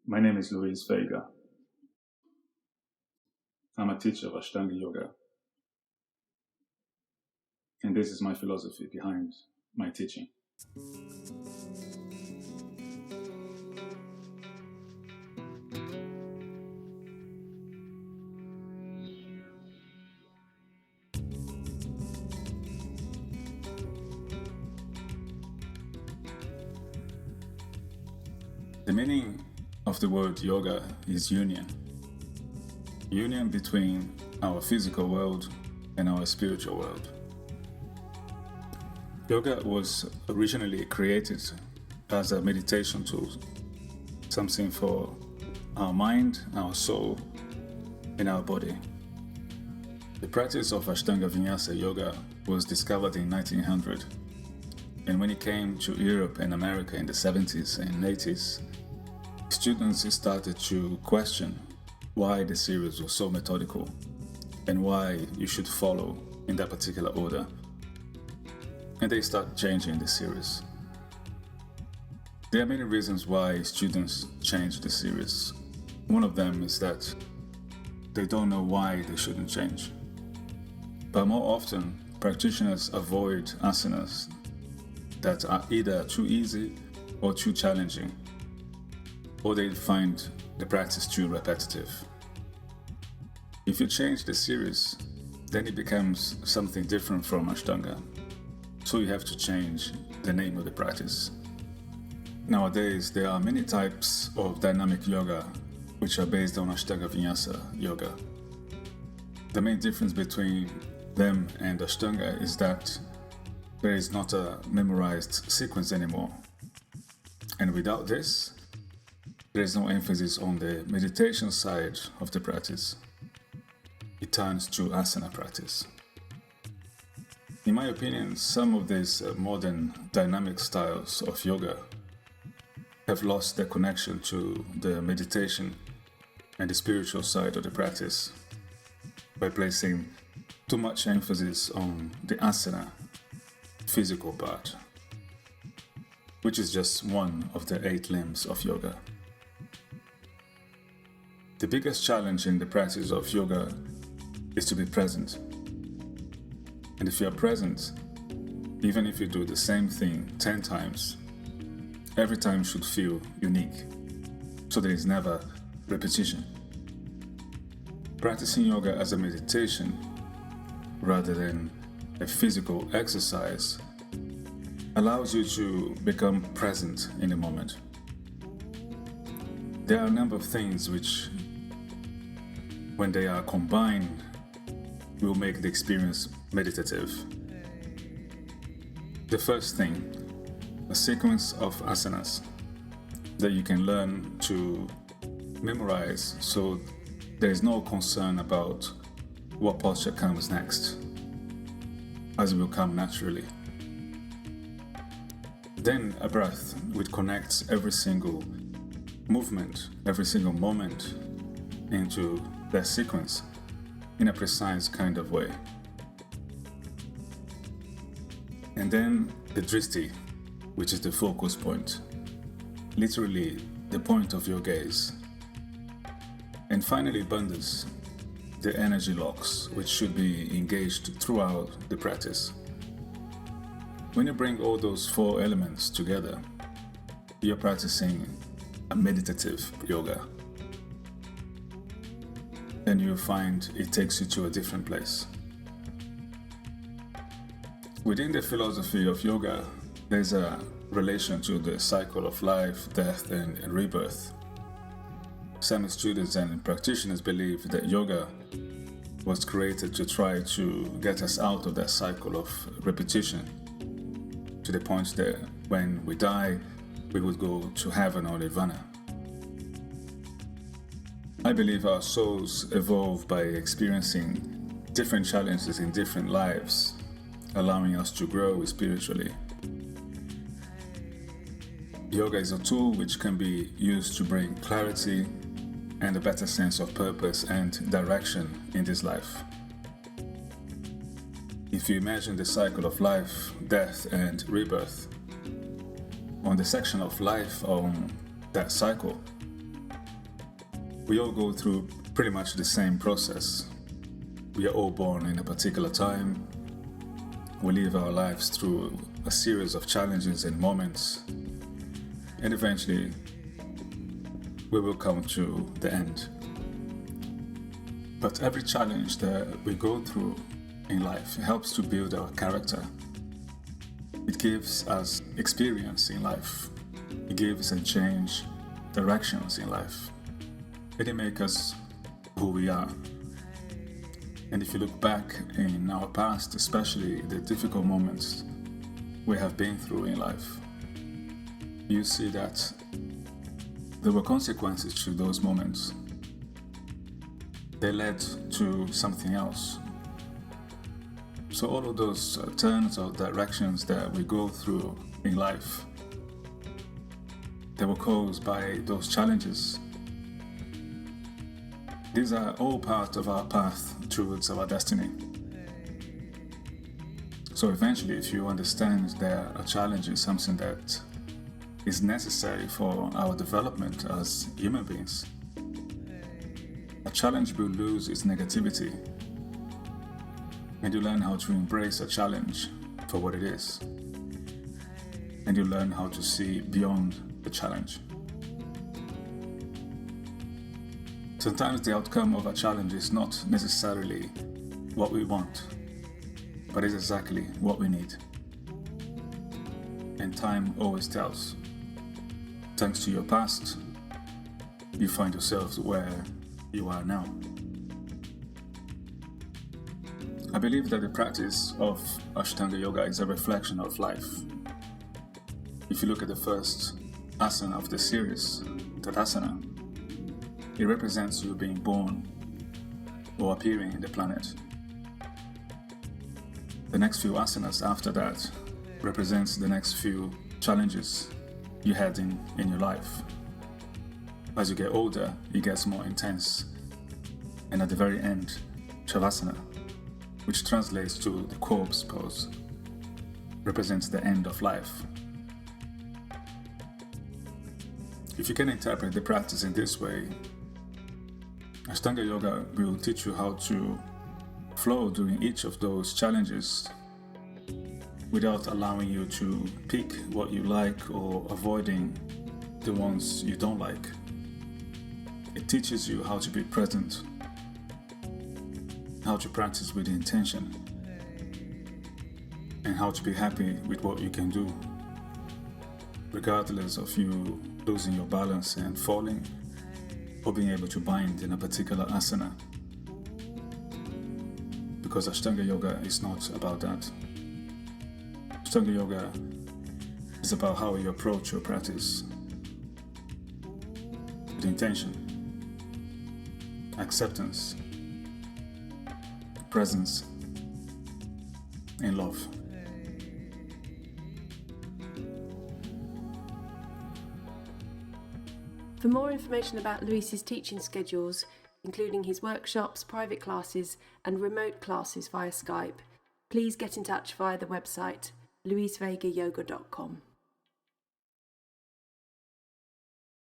My name is Luis Vega. I'm a teacher of Ashtanga Yoga. And this is my philosophy behind my teaching. The meaning of the word yoga is union. Union between our physical world and our spiritual world. Yoga was originally created as a meditation tool, something for our mind, our soul, and our body. The practice of Ashtanga Vinyasa Yoga was discovered in 1900, and when it came to Europe and America in the 70s and 80s, students started to question why the series was so methodical and why you should follow in that particular order. And they start changing the series. There are many reasons why students change the series. One of them is that they don't know why they shouldn't change. But more often, practitioners avoid asanas that are either too easy or too challenging, or they find the practice too repetitive. If you change the series, then it becomes something different from Ashtanga. So you have to change the name of the practice. Nowadays, there are many types of dynamic yoga which are based on Ashtanga Vinyasa Yoga. The main difference between them and Ashtanga is that there is not a memorized sequence anymore. And without this, there is no emphasis on the meditation side of the practice. It turns to asana practice. In my opinion, some of these modern dynamic styles of yoga have lost their connection to the meditation and the spiritual side of the practice by placing too much emphasis on the asana, physical part, which is just one of the 8 limbs of yoga. The biggest challenge in the practice of yoga is to be present. And if you are present, even if you do the same thing 10 times, every time should feel unique, so there is never repetition. Practicing yoga as a meditation rather than a physical exercise allows you to become present in the moment. There are a number of things which, when they are combined, will make the experience meditative. The first thing, a sequence of asanas that you can learn to memorize, so there is no concern about what posture comes next, as it will come naturally. Then a breath which connects every single movement, every single moment into that sequence in a precise kind of way. And then the drishti, which is the focus point, literally the point of your gaze. And finally bandhas, the energy locks, which should be engaged throughout the practice. When you bring all those 4 elements together, you're practicing a meditative yoga. And you'll find it takes you to a different place. Within the philosophy of yoga, there's a relation to the cycle of life, death, and rebirth. Some students and practitioners believe that yoga was created to try to get us out of that cycle of repetition, to the point that when we die, we would go to heaven or nirvana. I believe our souls evolve by experiencing different challenges in different lives, allowing us to grow spiritually. Yoga is a tool which can be used to bring clarity and a better sense of purpose and direction in this life. If you imagine the cycle of life, death, and rebirth, on the section of life on that cycle, We all go through pretty much the same process. We are all born in a particular time. We live our lives through a series of challenges and moments, and eventually we will come to the end. But every challenge that we go through in life helps to build our character. It gives us experience in life. It gives and change directions in life. It makes us who we are. And if you look back in our past, especially the difficult moments we have been through in life, you see that there were consequences to those moments. They led to something else. So all of those turns or directions that we go through in life, they were caused by those challenges. These are all part of our path towards our destiny. So eventually, if you understand that a challenge is something that is necessary for our development as human beings, a challenge will lose its negativity, and you learn how to embrace a challenge for what it is, and you learn how to see beyond the challenge. Sometimes the outcome of a challenge is not necessarily what we want, but is exactly what we need. And time always tells. Thanks to your past, you find yourselves where you are now. I believe that the practice of Ashtanga Yoga is a reflection of life. If you look at the first asana of the series, Tadasana, it represents you being born or appearing in the planet. The next few asanas after that represents the next few challenges you had in your life. As you get older, it gets more intense. And at the very end, Shavasana, which translates to the corpse pose, represents the end of life. If you can interpret the practice in this way, Ashtanga Yoga will teach you how to flow during each of those challenges without allowing you to pick what you like or avoiding the ones you don't like. It teaches you how to be present, how to practice with intention, and how to be happy with what you can do, regardless of you losing your balance and falling, or being able to bind in a particular asana. Because Ashtanga Yoga is not about that. Ashtanga Yoga is about how you approach your practice with intention, acceptance, presence, and love. For more information about Luis's teaching schedules, including his workshops, private classes, and remote classes via Skype, please get in touch via the website luisvegayoga.com.